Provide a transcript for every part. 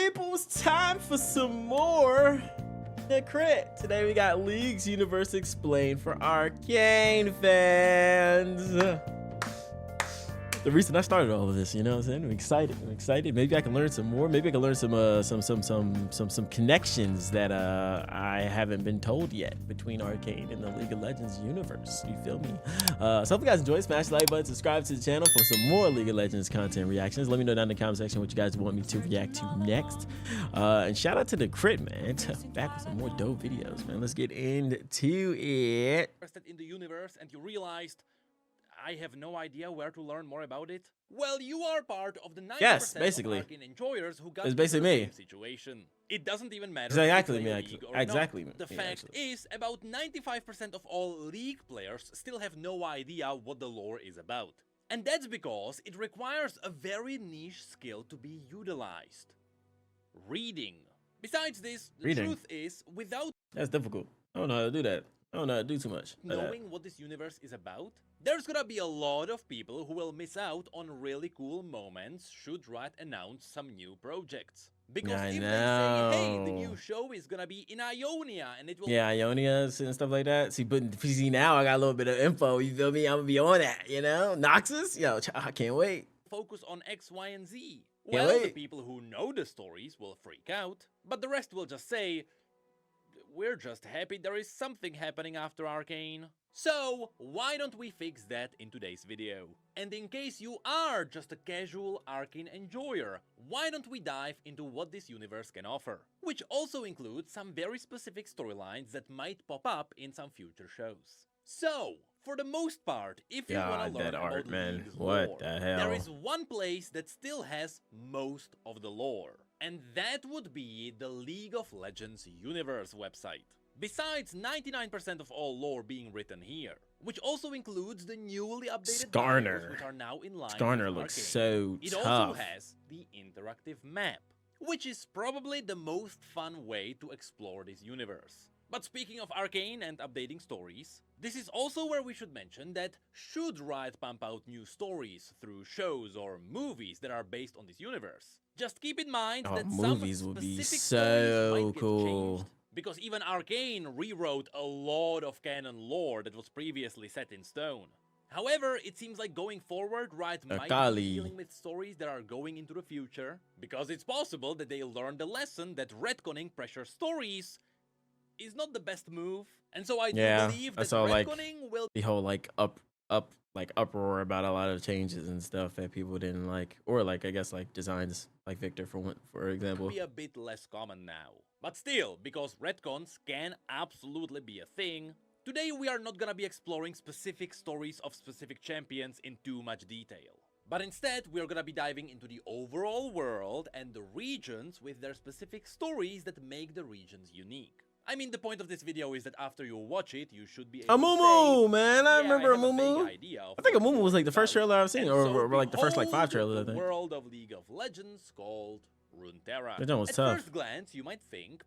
people, it's time for some more The Crit. Today we got League's Universe Explained for Arcane fans. The reason I started all of this, you know what I'm saying? I'm excited. Maybe I can learn some more. Maybe I can learn some connections that I haven't been told yet between Arcane and the League of Legends universe. You feel me? So if you guys enjoy, smash the like button, subscribe to the channel for some more League of Legends content reactions. Let me know down in the comment section what you guys want me to react to next. And shout out to The Crit, man. Back with some more dope videos, man. Let's get into it. In the universe and you realized I have no idea where to learn more about it? Well, you are part of the 90% basically. of Arcane enjoyers who got It's basically into the me. same situation. It doesn't even matter Exactly if you me, play actually. League or Exactly. not. The Yeah, fact actually. is, about 95% of all League players still have no idea what the lore is about. And that's because it requires a very niche skill to be utilized. Reading. Besides this, the truth is, without That's difficult. I don't know how to do that. I don't know how to do too much. knowing what this universe is about, there's gonna be a lot of people who will miss out on really cool moments should Riot announce some new projects. Because if they say, hey, the new show is gonna be in Ionia and it will Ionia and stuff like that. See, now I got a little bit of info, you feel me? I'm gonna be on that, you know? Noxus? Yo, I can't wait. focus on X, Y, and Z. Well, the people who know the stories will freak out, but the rest will just say, we're just happy there is something happening after Arcane. So, why don't we fix that in today's video? And in case you are just a casual Arcane enjoyer, why don't we dive into what this universe can offer? Which also includes some very specific storylines that might pop up in some future shows. So, for the most part, if you want to learn about League's lore, there is one place that still has most of the lore. And that would be the League of Legends Universe website. Besides 99% of all lore being written here, which also includes the newly updated bios which are now in line with Arcane. Looks so It tough. also has the interactive map, which is probably the most fun way to explore this universe. But speaking of Arcane and updating stories, this is also where we should mention that should Riot pump out new stories through shows or movies that are based on this universe, just keep in mind that movies some would be specific so stories might get cool. changed, because even Arcane rewrote a lot of canon lore that was previously set in stone. However, it seems like going forward, Riot might be dealing with stories that are going into the future, because it's possible that they learned the lesson that retconning pressure stories is not the best move, and so I do believe that retconning will the whole uproar about a lot of changes and stuff that people didn't like, or I guess designs like Victor for example be a bit less common now. But still, because retcons can absolutely be a thing, today we are not gonna be exploring specific stories of specific champions in too much detail. But instead, we're gonna be diving into the overall world and the regions with their specific stories that make the regions unique. I mean, the point of this video is that after you watch it, you should be able to say, man, I remember Amumu. I think Amumu was the first trailer I've seen, or the first 5 trailers, I think. The world of League of Legends called Runeterra. That was tough. At first glance, you might think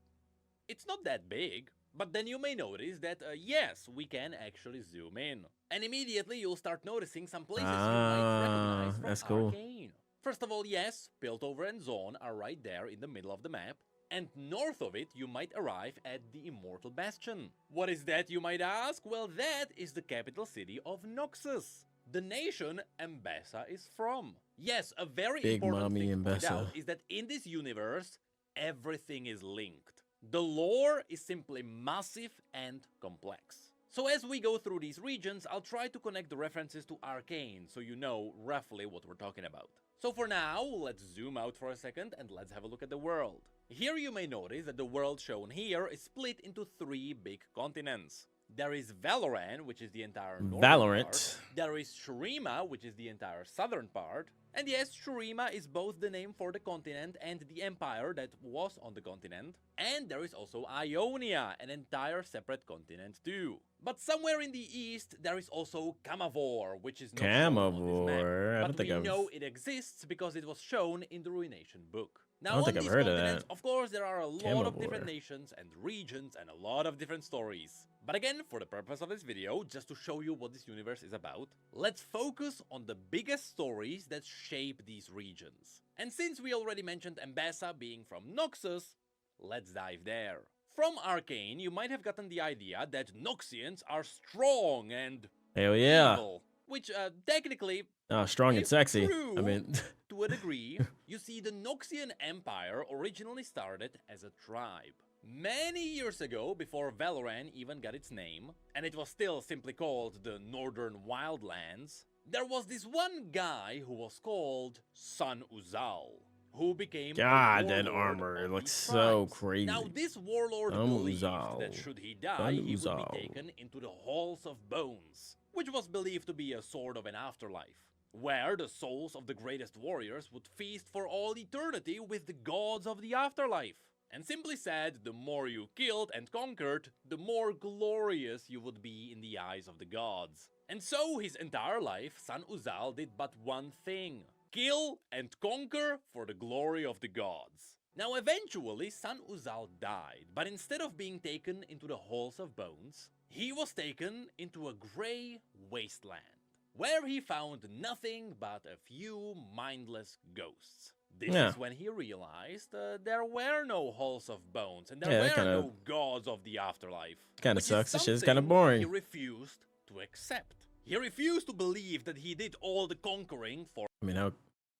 it's not that big, but then you may notice that yes, we can actually zoom in, and immediately you'll start noticing some places you might recognize from Arcane. First of all, yes, Piltover and Zone are right there in the middle of the map. And north of it, you might arrive at the Immortal Bastion. What is that, you might ask? Well, that is the capital city of Noxus, the nation Mbessa is from. Yes, a very important thing to point out is that in this universe, everything is linked. The lore is simply massive and complex. So as we go through these regions, I'll try to connect the references to Arcane so you know roughly what we're talking about. So for now, let's zoom out for a second and let's have a look at the world. Here you may notice that the world shown here is split into 3 big continents. There is Valoran, which is the entire northern part. There is Shurima, which is the entire southern part. And yes, Shurima is both the name for the continent and the empire that was on the continent. And there is also Ionia, an entire separate continent too. But somewhere in the east, there is also Camavor, which is not shown on this map. But we know it exists because it was shown in the Ruination book. Now, I don't on think I've these heard of continents, that. of course, there are a lot Camel of different War. nations and regions and a lot of different stories. But again, for the purpose of this video, just to show you what this universe is about, let's focus on the biggest stories that shape these regions. And since we already mentioned Demacia being from Noxus, let's dive there. From Arcane, you might have gotten the idea that Noxians are strong and Hell yeah. evil, which technically, Oh, strong and if sexy. true, I mean, to a degree, you see, the Noxian Empire originally started as a tribe. Many years ago, before Valoran even got its name, and it was still simply called the Northern Wildlands, there was this one guy who was called Sun Uzal, who became God, a that warlord armor of looks these so tribes. crazy. Now, this warlord Sun believed Uzal. that should he die, Sun he would Uzal. be taken into the Halls of Bones, which was believed to be a sort of an afterlife, where the souls of the greatest warriors would feast for all eternity with the gods of the afterlife. And simply said, the more you killed and conquered, the more glorious you would be in the eyes of the gods. And so his entire life, Sun Uzal did but one thing: kill and conquer for the glory of the gods. Now eventually Sun Uzal died, but instead of being taken into the Halls of Bones, he was taken into a grey wasteland, where he found nothing but a few mindless ghosts. This is when he realized there were no Halls of Bones and there were no gods of the afterlife. Kinda sucks. This shit's kinda boring. He refused to accept. He refused to believe that he did all the conquering for I mean, how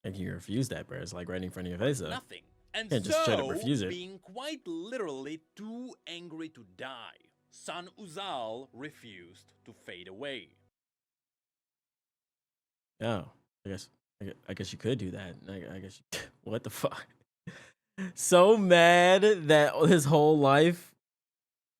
can you refuse that, bro? It's like right in front of your face, though. nothing. And can't just straight up refuse it. being quite literally too angry to die, Sun Uzal refused to fade away. Oh, I guess you could do that. I guess you, what the fuck? So mad that his whole life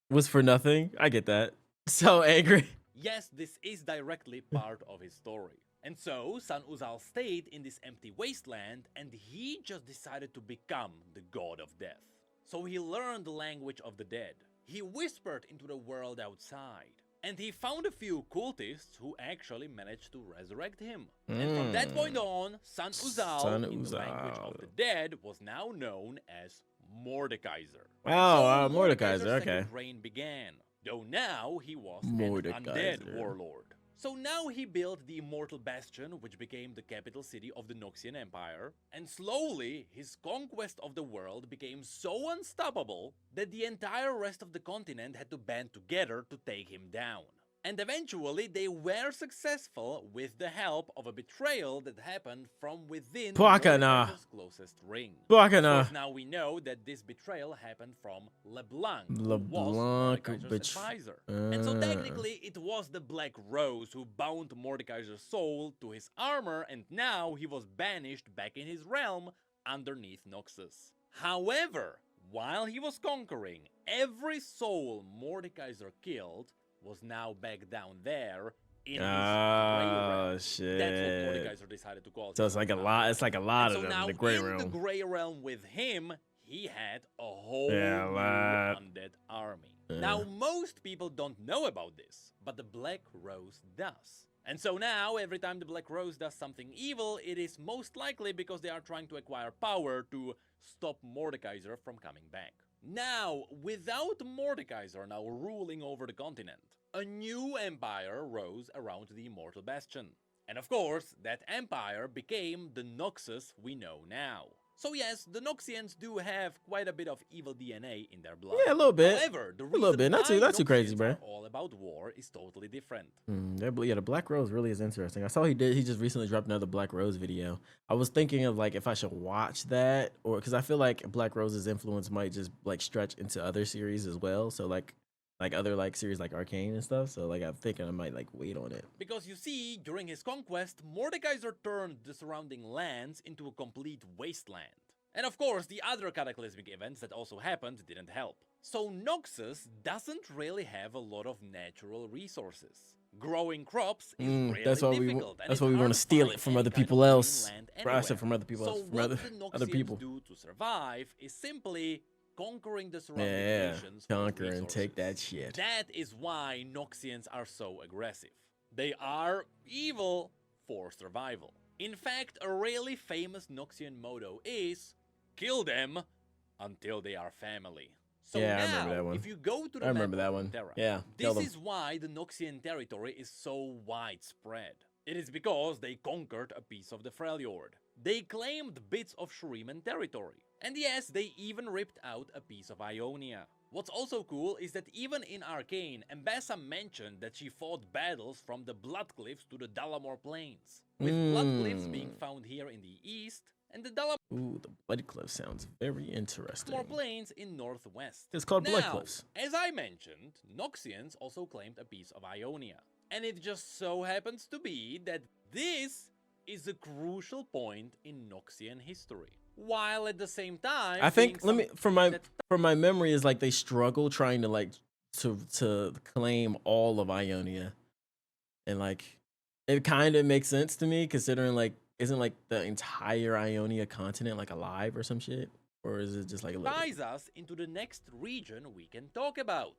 was for nothing. I get that. So angry. Yes, this is directly part of his story. And so, Sun Uzal stayed in this empty wasteland and he just decided to become the god of death. So he learned the language of the dead. He whispered into the world outside. And he found a few cultists who actually managed to resurrect him. And from that point on, Sun Uzal, in the language of the dead, was now known as Mordekaiser. Oh, so Mordekaiser, okay. second reign began, though now he was an undead warlord. So now he built the Immortal Bastion, which became the capital city of the Noxian Empire, and slowly his conquest of the world became so unstoppable that the entire rest of the continent had to band together to take him down. And eventually they were successful with the help of a betrayal that happened from within Mordekaiser's closest ring. Because now we know that this betrayal happened from LeBlanc, who was Mordekaiser's advisor. And so technically it was the Black Rose who bound Mordekaiser's soul to his armor, and now he was banished back in his realm underneath Noxus. However, while he was conquering, every soul Mordekaiser killed was now back down there in his gray realm. Shit. That's what Mordekaiser decided to call it. So it's like a lot. It's like a lot of them in the gray realm. So now in the gray realm with him, he had a whole new undead army. Now most people don't know about this, but the Black Rose does. And so now, every time the Black Rose does something evil, it is most likely because they are trying to acquire power to stop Mordekaiser from coming back. Now, without Mordekaiser now ruling over the continent, a new empire rose around the Immortal Bastion. And of course, that empire became the Noxus we know now. So yes, the Noxians do have quite a bit of evil DNA in their blood. Yeah, a little bit. However, the a little bit, not too crazy, bro. All about war is totally different. Yeah, the Black Rose really is interesting. I saw he just recently dropped another Black Rose video. I was thinking of like if I should watch that, or because I feel like Black Rose's influence might just like stretch into other series as well. So like other like series like Arcane and stuff. So like I'm thinking I might like wait on it. Because you see, during his conquest, Mordekaiser turned the surrounding lands into a complete wasteland. And of course, the other cataclysmic events that also happened didn't help. So Noxus doesn't really have a lot of natural resources. Growing crops is really difficult. That's why we want to steal it from other people else. I said from other people else. From other people. Do to survive is simply conquering the surrounding nations. Conquer and take that shit. That is why Noxians are so aggressive. They are evil for survival. In fact, a really famous Noxian motto is kill them until they are family. So Yeah, I now, remember that one. if you go to the I remember map that of one. Runeterra, Yeah, this is why the Noxian territory is so widespread. It is because they conquered a piece of the Freljord. They claimed bits of Shuriman territory. And yes, they even ripped out a piece of Ionia. What's also cool is that even in Arcane, Ambassa mentioned that she fought battles from the Bloodcliffs to the Dalamor Plains, with Bloodcliffs being found here in the east, and the Dalamor Ooh, the Bloodcliff sounds very interesting. Plains in northwest. It's called Now, Bloodcliffs. as I mentioned, Noxians also claimed a piece of Ionia. And it just so happens to be that this is a crucial point in Noxian history. While at the same time, I think from my memory is like they struggle trying to like to claim all of Ionia, and like it kind of makes sense to me considering like isn't like the entire Ionia continent like alive or some shit, or is it just like a little? Ties us into the next region we can talk about.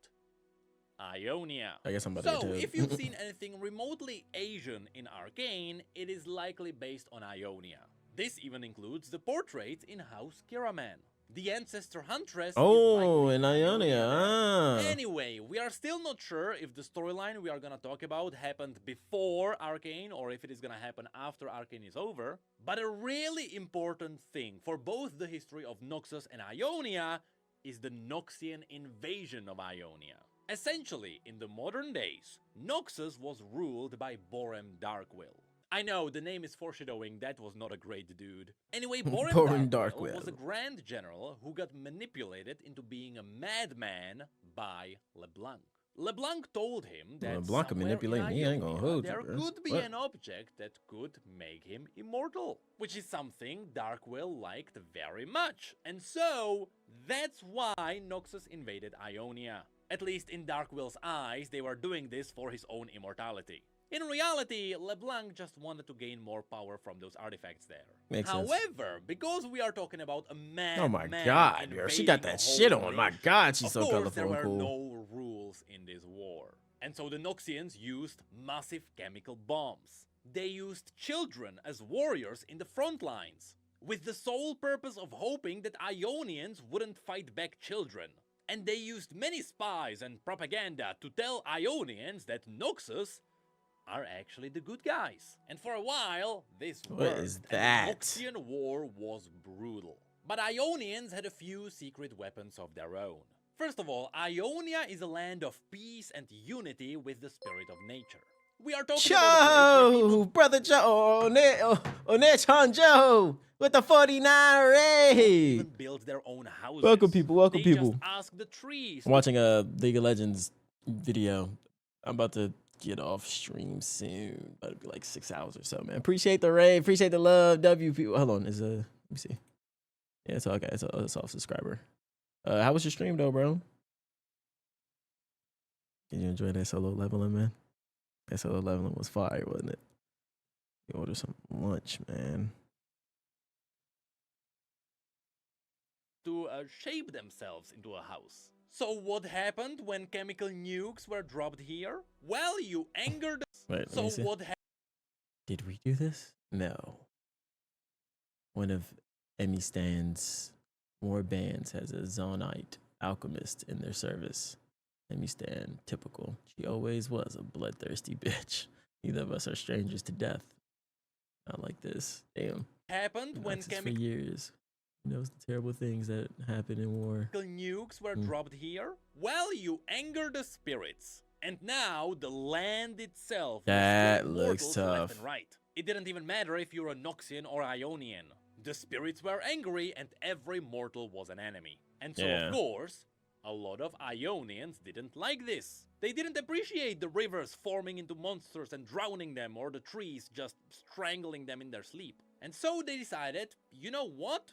Ionia. I guess I'm about to get to it. If you've seen anything remotely Asian in Arcane, it is likely based on Ionia. This even includes the portraits in House Kiraman. The ancestor huntress in Ionia. Anyway, we are still not sure if the storyline we are gonna talk about happened before Arcane or if it is gonna happen after Arcane is over. But a really important thing for both the history of Noxus and Ionia is the Noxian invasion of Ionia. Essentially, in the modern days, Noxus was ruled by Borem Darkwill. I know, the name is foreshadowing that was not a great dude. Anyway, Borem Darkwill was a grand general who got manipulated into being a madman by LeBlanc. LeBlanc told him that LeBlanc manipulate me, I ain't gonna hold you, there bro. could be an object that could make him immortal, which is something Darkwill liked very much. And so, that's why Noxus invaded Ionia. At least in Darkwill's eyes, they were doing this for his own immortality. In reality, LeBlanc just wanted to gain more power from those artifacts there. However, because we are talking about a man, oh my god, girl, she got that shit on. My god, she's so colorful there were and cool. no rules in this war. And so the Noxians used massive chemical bombs. They used children as warriors in the front lines, with the sole purpose of hoping that Ionians wouldn't fight back children. And they used many spies and propaganda to tell Ionians that Noxus are actually the good guys. And for a while, this worked. What is that? The Noxian war was brutal. But Ionians had a few secret weapons of their own. First of all, Ionia is a land of peace and unity with the spirit of nature. We are talking about Brother Joe, Onechon Joe with the 49 Ray. Build their own houses. Welcome people. They people. Just ask the trees. I'm watching a League of Legends video. I'm about to get off stream soon. About to be like 6 hours or so, man. Appreciate the raid. Appreciate the love. W people. Hold on. Let me see. Yeah, it's okay. It's off subscriber. How was your stream though, bro? Did you enjoy that solo leveling, man? That solo leveling was fire, wasn't it? You order some lunch, man. To shape themselves into a house. So what happened when chemical nukes were dropped here? Well, you angered us. Wait, so what happened? Did we do this? No. One of Emmy Stan's more bands has a Zonite alchemist in their service. Emmy Stan, typical. She always was a bloodthirsty bitch. Neither of us are strangers to death. Not like this. Damn. Happened when chemical for years. He knows the terrible things that happen in war. Nukes were dropped here? Well, you anger the spirits. And now the land itself. That looks tough. Left and right. It didn't even matter if you're a Noxian or Ionian. The spirits were angry and every mortal was an enemy. And so of course, a lot of Ionians didn't like this. They didn't appreciate the rivers forming into monsters and drowning them, or the trees just strangling them in their sleep. And so they decided, you know what?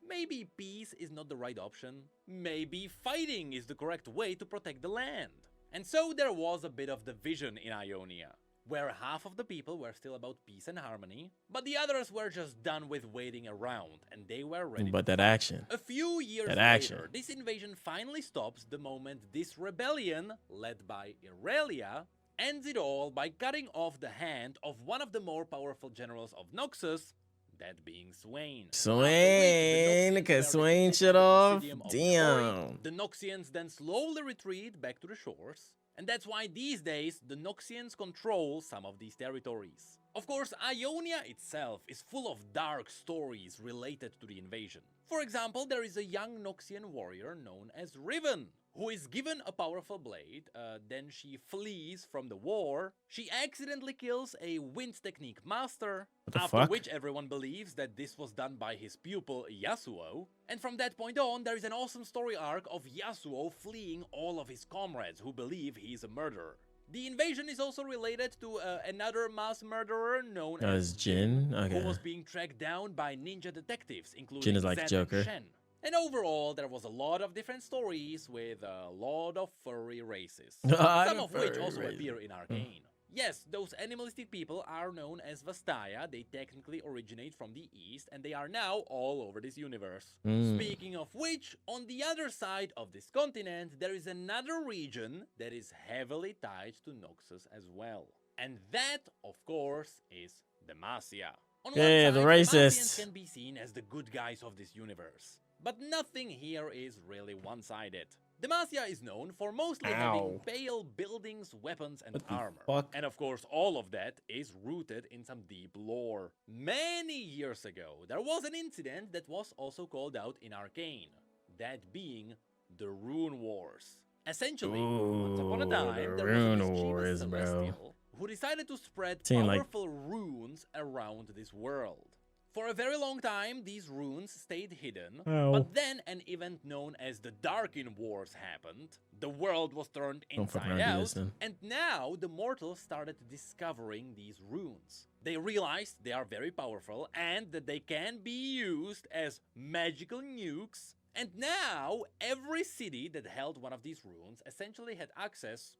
Maybe peace is not the right option. Maybe fighting is the correct way to protect the land. And so there was a bit of division in Ionia, where half of the people were still about peace and harmony, but the others were just done with waiting around, and they were ready. But that action. A few years later, this invasion finally stops the moment this rebellion, led by Irelia, ends it all by cutting off the hand of one of the more powerful generals of Noxus, that being Swain. Swain, because Swain shut off. Damn. The Noxians then slowly retreat back to the shores, and that's why these days the Noxians control some of these territories. Of course, Ionia itself is full of dark stories related to the invasion. For example, there is a young Noxian warrior known as Riven, who is given a powerful blade, then she flees from the war, she accidentally kills a wind technique master, after which everyone believes that this was done by his pupil Yasuo, and from that point on there is an awesome story arc of Yasuo fleeing all of his comrades who believe he's a murderer. The invasion is also related to another mass murderer known as Jin, who was being tracked down by ninja detectives, including Jin is like Zen Joker. and Shen. And overall, there was a lot of different stories with a lot of furry races, some of which also appear in Arcane. Yes, those animalistic people are known as Vastaya. They technically originate from the east, and they are now all over this universe. Speaking of which, on the other side of this continent, there is another region that is heavily tied to Noxus as well. And that, of course, is Demacia. On one side, the racists Demacians can be seen as the good guys of this universe. But nothing here is really one-sided. Demacia is known for mostly having pale buildings, weapons, and armor. And of course, all of that is rooted in some deep lore. Many years ago, there was an incident that was also called out in Arcane. That being the Rune Wars. Essentially, once upon a time, there was a mischievous celestial who decided to spread powerful runes around this world. For a very long time, these runes stayed hidden, but then an event known as the Darkin Wars happened, the world was turned inside out, and now the mortals started discovering these runes. They realized they are very powerful and that they can be used as magical nukes, and now every city that held one of these runes essentially had access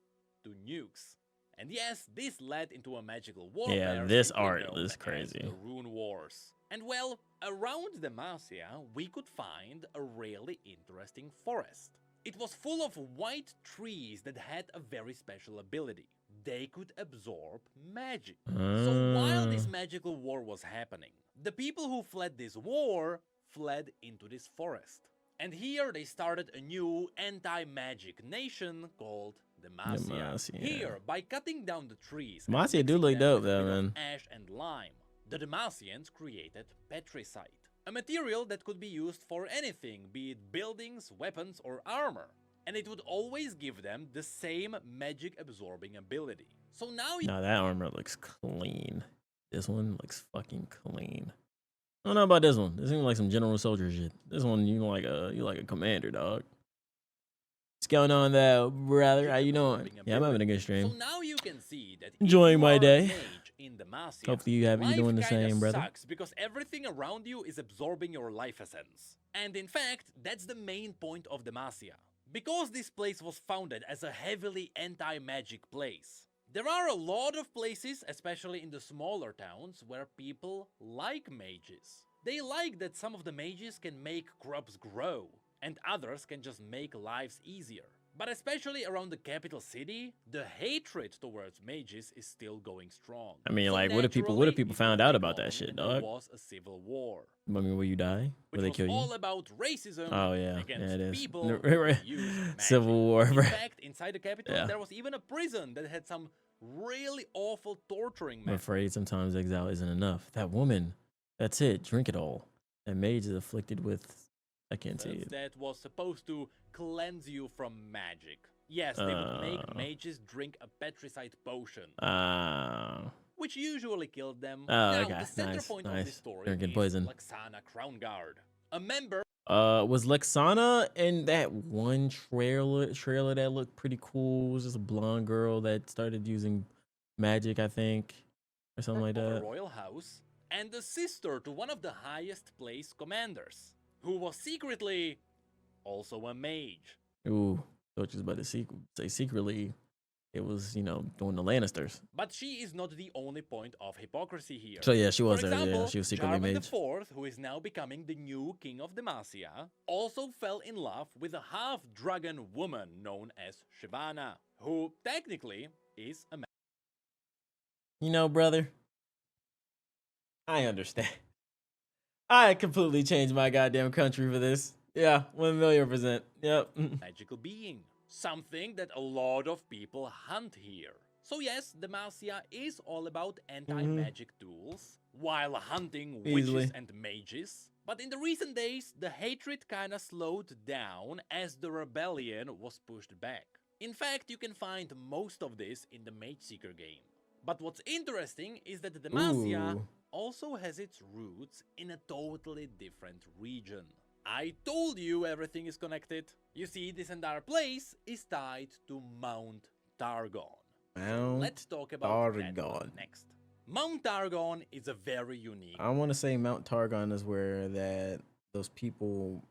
to nukes. And yes, this led into a magical warfare. Yeah, this art is crazy. The Rune Wars. And well, around Demacia, we could find a really interesting forest. It was full of white trees that had a very special ability. They could absorb magic. So while this magical war was happening, the people who fled this war fled into this forest. And here they started a new anti-magic nation called Demacia. Here, by cutting down the trees, Demacia do look dope though, man. Ash and lime, the Demacians created petricite, a material that could be used for anything, be it buildings, weapons, or armor. And it would always give them the same magic-absorbing ability. So now that armor looks clean. This one looks fucking clean. I don't know about this one. This seems like some general soldier shit. This one, you like a commander, dog. What's going on there, brother? How you doing? Yeah, I'm having a good stream. So now you can see that enjoying my day. In Demacia, hopefully you doing the same, brother. Sucks because everything around you is absorbing your life essence. And in fact, that's the main point of Demacia. Because this place was founded as a heavily anti-magic place, there are a lot of places, especially in the smaller towns, where people like mages. They like that some of the mages can make crops grow, and others can just make lives easier. But especially around the capital city, the hatred towards mages is still going strong. I mean, like, what if people found out about that shit, dog? There was a civil war. I mean, will you die? Will they kill you? All about racism. Oh yeah, against it is. People who Civil war. In fact, inside the capital, there was even a prison that had some really awful torturing methods. I'm afraid sometimes exile isn't enough. That woman, that's it. Drink it all. That mage is afflicted with. I can't see it. That was supposed to cleanse you from magic. Yes, they would make mages drink a petricite potion, which usually killed them. Now, the center point of this story is poison. Lexana Crownguard, a member. Was Lexana in that one trailer that looked pretty cool? It was just a blonde girl that started using magic, I think, or something like that. A royal house, and the sister to one of the highest placed commanders, who was secretly also a mage. Ooh, thought you was about to say secretly it was, doing the Lannisters. But she is not the only point of hypocrisy here. So yeah, she was For example, there. Yeah, she was secretly Jarvan mage. IV, who is now becoming the new king of Demacia, also fell in love with a half-dragon woman known as Shyvana, who technically is a brother, I understand. I completely changed my goddamn country for this. Yeah, 1,000,000%. Yep. magical being. Something that a lot of people hunt here. So yes, Demacia is all about anti-magic tools, while hunting witches Easily. and mages. But in the recent days, the hatred kinda slowed down as the rebellion was pushed back. In fact, you can find most of this in the Mage Seeker game. But what's interesting is that Demacia Ooh. also has its roots in a totally different region. I told you everything is connected. You see, this entire place is tied to Mount Targon. Mount Let's talk about that Targon. one next. Mount Targon is a very unique. I want to say Mount Targon is where those people.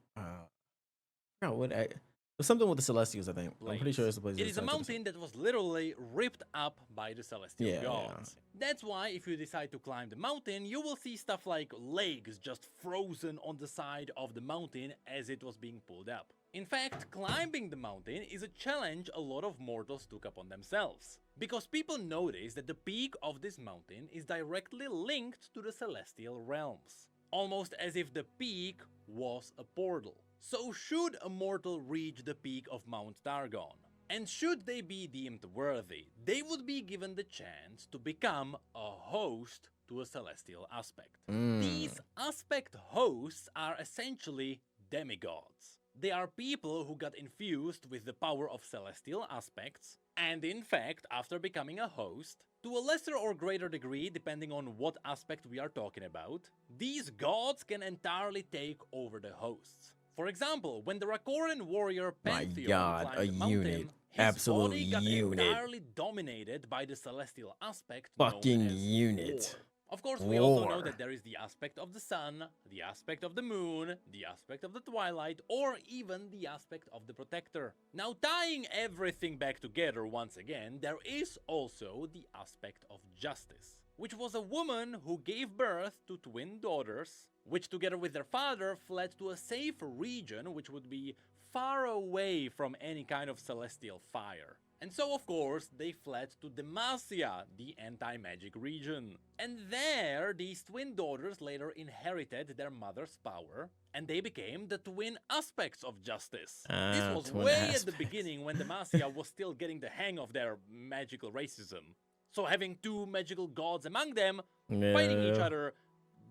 What? It was something with the Celestials, I think. I'm pretty sure it's the place. It is a mountain that was literally ripped up by the celestial gods. That's why if you decide to climb the mountain, you will see stuff like legs just frozen on the side of the mountain as it was being pulled up. In fact, climbing the mountain is a challenge a lot of mortals took upon themselves, because people notice that the peak of this mountain is directly linked to the celestial realms, almost as if the peak was a portal. So should a mortal reach the peak of Mount Targon, and should they be deemed worthy, they would be given the chance to become a host to a celestial aspect. These aspect hosts are essentially demigods. They are people who got infused with the power of celestial aspects, and in fact, after becoming a host, to a lesser or greater degree depending on what aspect we are talking about, these gods can entirely take over the hosts. For example, when the Rakoran warrior Pantheon climbed the mountain, his body got entirely dominated by the celestial aspect known as War. Of course, we also know that there is the aspect of the sun, the aspect of the moon, the aspect of the twilight, or even the aspect of the protector. Now, tying everything back together once again, there is also the aspect of justice, which was a woman who gave birth to twin daughters, which together with their father fled to a safe region which would be far away from any kind of celestial fire. And so, of course, they fled to Demacia, the anti-magic region. And there, these twin daughters later inherited their mother's power, and they became the twin aspects of justice. This was way at the beginning when Demacia was still getting the hang of their magical racism. So having two magical gods among them, fighting each other,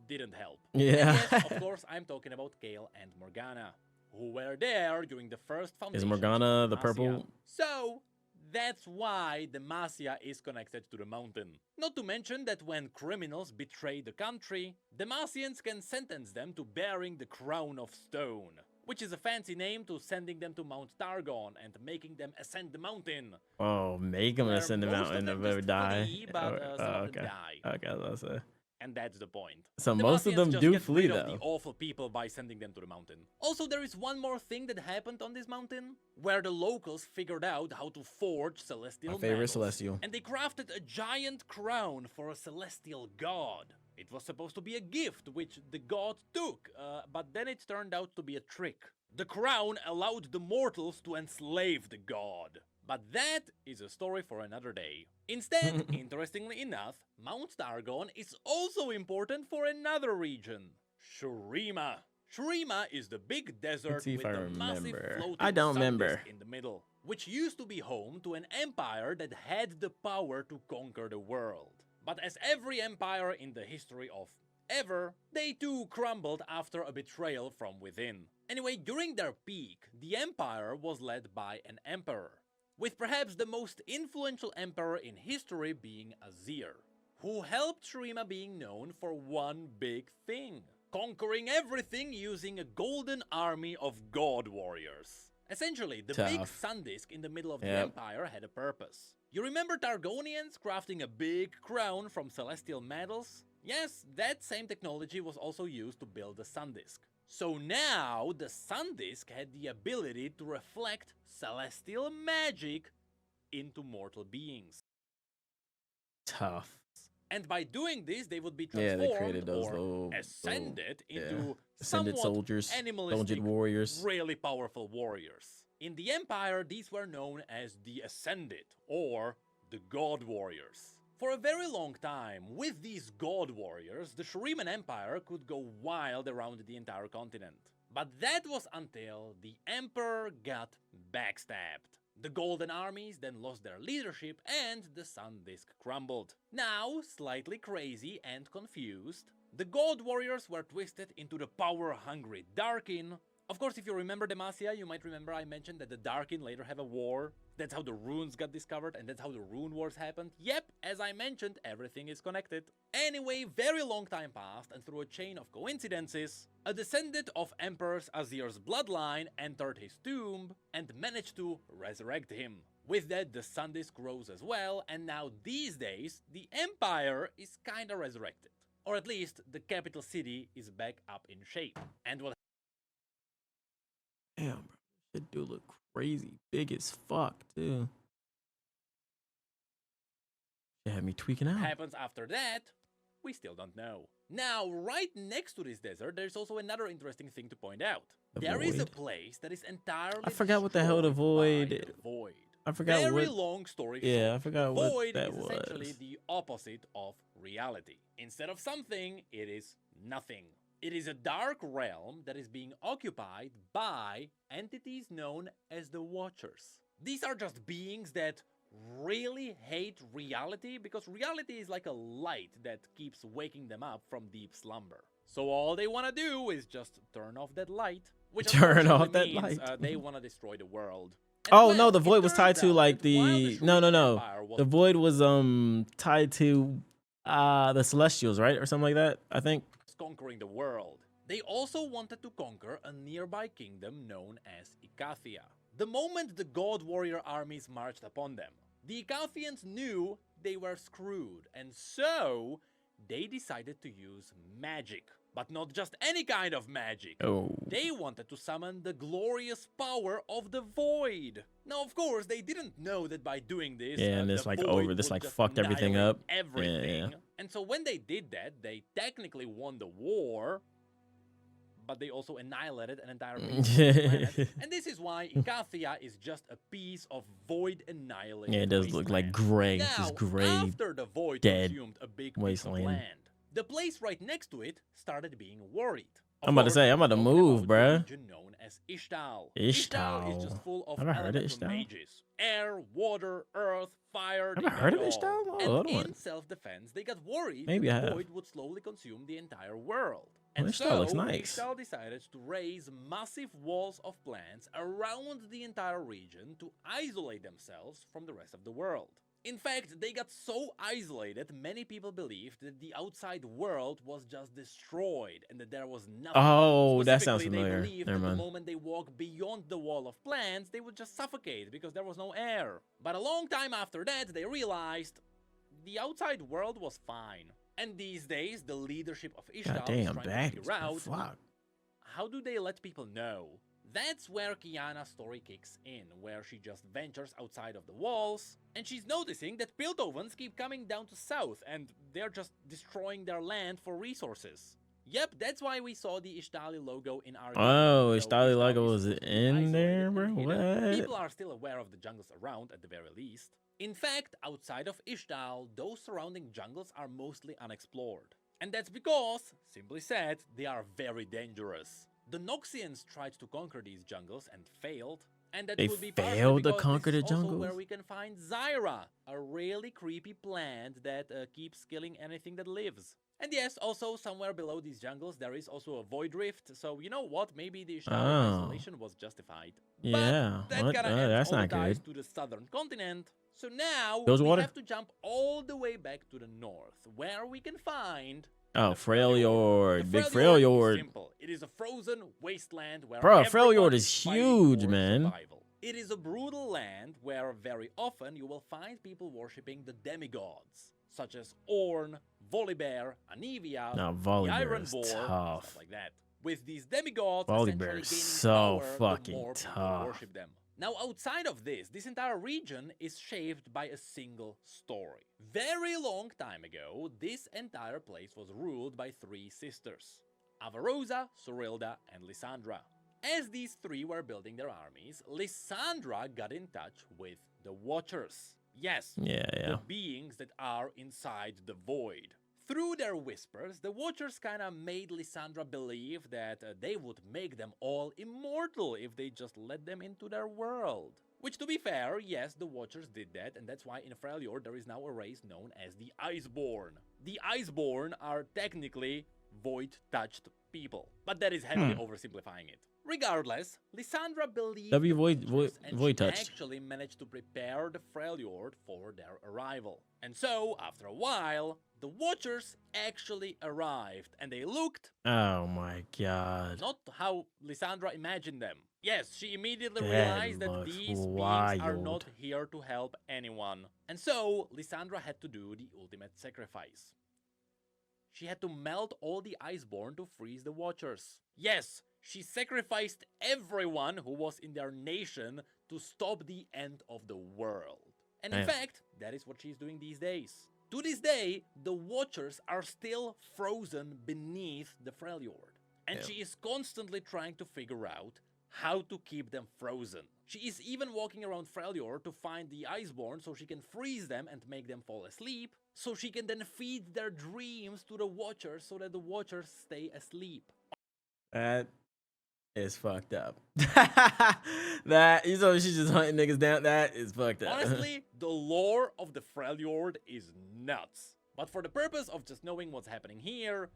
didn't help. Yeah. And yes, of course, I'm talking about Gale and Morgana, who were there during the first foundation. Is Morgana the purple? So, that's why Demacia is connected to the mountain. Not to mention that when criminals betray the country, Demacians can sentence them to bearing the crown of stone, which is a fancy name to sending them to Mount Targon and making them ascend the mountain. Oh, make them ascend the mountain and never die. Flee, but some of them die. Okay, that's it. And that's the point. So most of them do flee, though. The awful people by sending them to the mountain. Also, there is one more thing that happened on this mountain, where the locals figured out how to forge celestial My favorite metals, celestial. and they crafted a giant crown for a celestial god. It was supposed to be a gift, which the god took, but then it turned out to be a trick. The crown allowed the mortals to enslave the god. But that is a story for another day. Instead, interestingly enough, Mount Targon is also important for another region, Shurima. Shurima is the big desert with the massive floating sun disk in the middle, which used to be home to an empire that had the power to conquer the world. But as every empire in the history of ever, they too crumbled after a betrayal from within. Anyway, during their peak, the empire was led by an emperor, with perhaps the most influential emperor in history being Azir, who helped Shurima being known for one big thing: conquering everything using a golden army of god warriors. Essentially, the big sun disk in the middle of the empire had a purpose. You remember Targonians crafting a big crown from celestial metals? Yes, that same technology was also used to build the sun disk. So now, the sun disk had the ability to reflect celestial magic into mortal beings. Tough. And by doing this, they would be transformed or ascended into ascended soldiers, animalistic warriors, really powerful warriors. In the Empire, these were known as the Ascended, or the God Warriors. For a very long time, with these god warriors, the Shuriman Empire could go wild around the entire continent. But that was until the Emperor got backstabbed. The Golden Armies then lost their leadership and the Sun Disk crumbled. Now, slightly crazy and confused, the God Warriors were twisted into the power-hungry Darkin. Of course, if you remember Demacia, you might remember I mentioned that the Darkin later have a war. That's how the runes got discovered and that's how the rune wars happened. Yep, as I mentioned, everything is connected. Anyway, very long time passed and through a chain of coincidences, a descendant of Emperor Azir's bloodline entered his tomb and managed to resurrect him. With that, the Sun Disk rose as well, and now these days, the Empire is kinda resurrected. Or at least, the capital city is back up in shape. And what Damn, bro. That dude look crazy. Big as fuck, too. It had me tweaking out. happens after that, we still don't know. Now, right next to this desert, there's also another interesting thing to point out. There is a place that is entirely I forgot what the hell the destroyed by Void. the Void. I forgot Very what. long story Yeah, short. I forgot the what Void that is was. essentially the opposite of reality. Instead of something, it is nothing. It is a dark realm that is being occupied by entities known as the Watchers. These are just beings that really hate reality because reality is like a light that keeps waking them up from deep slumber. So all they want to do is just turn off that light, which Turn unfortunately off that means, light. they want to destroy the world. And Oh well, no, the it Void was tied turns to out like that while the the no. Shurima Empire was The Void was tied to the Celestials, right, or something like that. I think. conquering the world, they also wanted to conquer a nearby kingdom known as Icathia. The moment the God Warrior armies marched upon them, the Icathians knew they were screwed, and so they decided to use magic. But not just any kind of magic. Oh. They wanted to summon the glorious power of the Void. Now, of course, they didn't know that by doing this, Yeah, and this the like Void over. This would like just fucked everything annihilate up. Everything. Yeah. And so when they did that, they technically won the war, but they also annihilated an entire planet. And this is why Icathia is just a piece of void annihilated Yeah, it does look like gray. Now, Just gray. after the void dead consumed a big wasteland. piece of land, the place right next to it started being worried. I'm about to say, I'm about to move, bruh. Region known as Ixtal. Ixtal. is just full of Have I heard of elemental Ixtal? mages. Air, water, earth, fire. Have they I heard got of it Ixtal? all. Oh, hold And on. in self-defense, they got worried Maybe that I the have. void would slowly consume the entire world. Well, And Ixtal so, looks nice. Ixtal decided to raise massive walls of plants around the entire region to isolate themselves from the rest of the world. In fact, they got so isolated, many people believed that the outside world was just destroyed and that there was nothing. Oh, that sounds Specifically, familiar. They believed Never that mind. the moment they walk beyond the wall of plants, they would just suffocate because there was no air. But a long time after that, they realized the outside world was fine. And these days, the leadership of Ixtal is Goddamn, trying to baddies. figure out Fuck. how do they let people know? That's where Kiana's story kicks in, where she just ventures outside of the walls, and she's noticing that Piltovans keep coming down to south, and they're just destroying their land for resources. Yep, that's why we saw the Ixtali logo in our Oh, game. Ixtali Ixtal logo is was supposed to be in isolated there, and bro? hidden. What? People are still aware of the jungles around, at the very least. In fact, outside of Ixtal, those surrounding jungles are mostly unexplored. And that's because, simply said, they are very dangerous. The Noxians tried to conquer these jungles and failed. And that They would be partially failed to because conquer this the is also jungles? where we can find Zyra, a really creepy plant that keeps killing anything that lives. And yes, also somewhere below these jungles there is also a void rift, so you know what, maybe the Ixtal isolation was justified. Yeah, But that what? kinda ends That's all the not ties good. to the southern continent. So now Goes we water? have to jump all the way back to the north, where we can find Oh, the Freljord. Big The Freljord. is simple. It is a frozen wasteland where Bro, everyone Freljord is fighting huge, for man. survival. It is a brutal land where very often you will find people worshipping the demigods, such as Ornn, Volibear, Anivia, No, the Volibear Iron is Boar, tough. stuff like that. With these demigods Volibear essentially is gaining so power, fucking the more people tough. worship them. Now, outside of this entire region is shaped by a single story. Very long time ago, this entire place was ruled by three sisters: Avarosa, Sorilda, and Lysandra. As these three were building their armies, Lysandra got in touch with the Watchers. Yes, Yeah. the beings that are inside the void. Through their whispers, the Watchers kinda made Lysandra believe that they would make them all immortal if they just let them into their world. Which, to be fair, yes, the Watchers did that, and that's why in Freljord there is now a race known as the Iceborn. The Iceborn are technically void-touched people, but that is heavily oversimplifying it. Regardless, Lysandra believed the Watchers, and she actually managed to prepare the Freljord for their arrival. And so, after a while, the Watchers actually arrived, and they looked... Oh my god. Not how Lysandra imagined them. Yes, she immediately realized that these beings are not here to help anyone. And so, Lysandra had to do the ultimate sacrifice. She had to melt all the Iceborn to freeze the Watchers. Yes, she sacrificed everyone who was in their nation to stop the end of the world. And in fact, that is what she's doing these days. To this day, the Watchers are still frozen beneath the Freljord. And she is constantly trying to figure out how to keep them frozen. She is even walking around Freljord to find the Iceborn so she can freeze them and make them fall asleep, so she can then feed their dreams to the Watchers so that the Watchers stay asleep. That is fucked up. That, you know, she's just hunting niggas down. That is fucked up. Honestly, the lore of the Freljord is nuts. But for the purpose of just knowing what's happening here,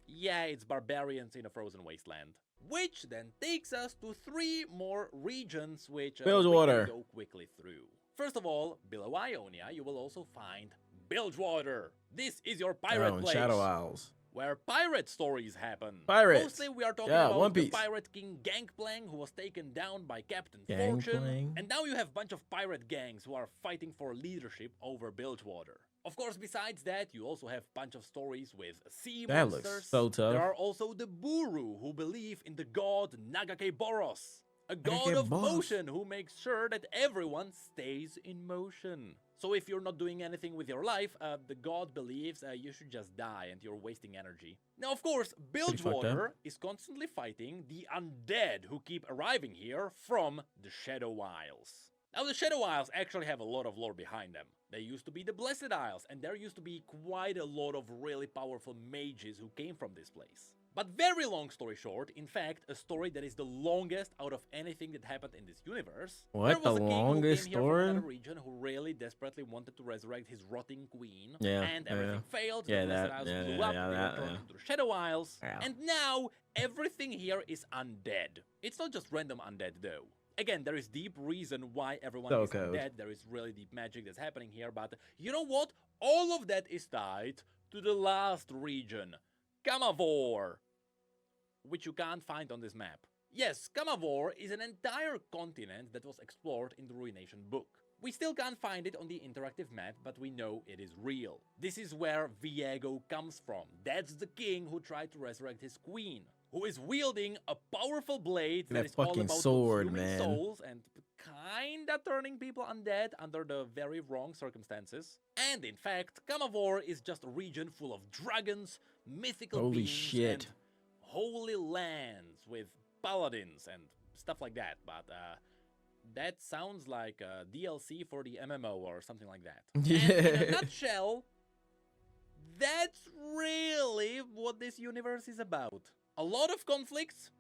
yeah, it's barbarians in a frozen wasteland. Which then takes us to 3 more regions which we can go quickly through. First of all, below Ionia, you will also find Bilgewater. This is your pirate place. Shadow Isles. Where pirate stories happen. Pirates. Mostly we are talking about the pirate king Gangplank, who was taken down by Captain Fortune. And now you have a bunch of pirate gangs who are fighting for leadership over Bilgewater. Of course, besides that, you also have a bunch of stories with sea monsters. That looks so tough. There are also the Buru, who believe in the god Nagakeboros, a god of motion who makes sure that everyone stays in motion. So if you're not doing anything with your life, the god believes you should just die and you're wasting energy. Now, of course, Bilgewater is constantly fighting the undead who keep arriving here from the Shadow Isles. Now, the Shadow Isles actually have a lot of lore behind them. They used to be the Blessed Isles, and there used to be quite a lot of really powerful mages who came from this place. But very long story short, in fact, a story that is the longest out of anything that happened in this universe. What? The longest story? There was a king who came here from another region who really desperately wanted to resurrect his rotting queen. And everything failed. The Blessed Isles blew up, they were turned into the Shadow Isles. And now, everything here is undead. It's not just random undead, though. Again, there is deep reason why everyone is undead. There is really deep magic that's happening here. But you know what? All of that is tied to the last region, Camavor, which you can't find on this map. Yes, Camavor is an entire continent that was explored in the Ruination book. We still can't find it on the interactive map, but we know it is real. This is where Viego comes from. That's the king who tried to resurrect his queen, who is wielding a powerful blade that is all about consuming souls and kinda turning people undead under the very wrong circumstances. And in fact, Camavor is just a region full of dragons, mythical beings, and holy lands with paladins and stuff like that. But that sounds like a DLC for the MMO or something like that. And in a nutshell, that's really what this universe is about. A lot of conflicts,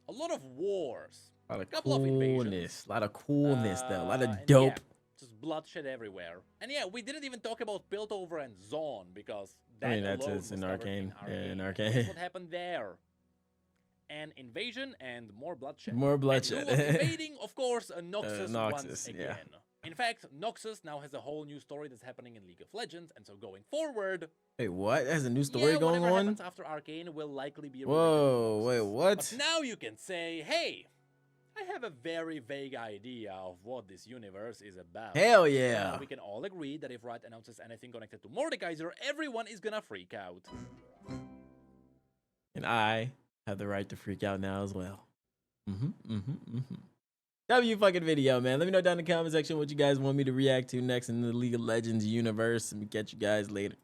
a lot of wars, a couple of invasions. A lot of coolness, though. A lot of dope. Yeah, just bloodshed everywhere. And yeah, we didn't even talk about Piltover and Zon, because that that's in Arcane. Yeah, in Arcane. That's what happened there. An invasion and more bloodshed. More bloodshed. And who was invading, of course, Noxus once again. In fact, Noxus now has a whole new story that's happening in League of Legends, and so going forward... Wait, what? There's a new story going on? Happens after Arcane will likely be... Whoa, wait, what? But now you can say, hey, I have a very vague idea of what this universe is about. Hell yeah! We can all agree that if Riot announces anything connected to Mordekaiser, everyone is gonna freak out. And I have the right to freak out now as well. W fucking video, man. Let me know down in the comment section what you guys want me to react to next in the League of Legends universe, and we catch you guys later.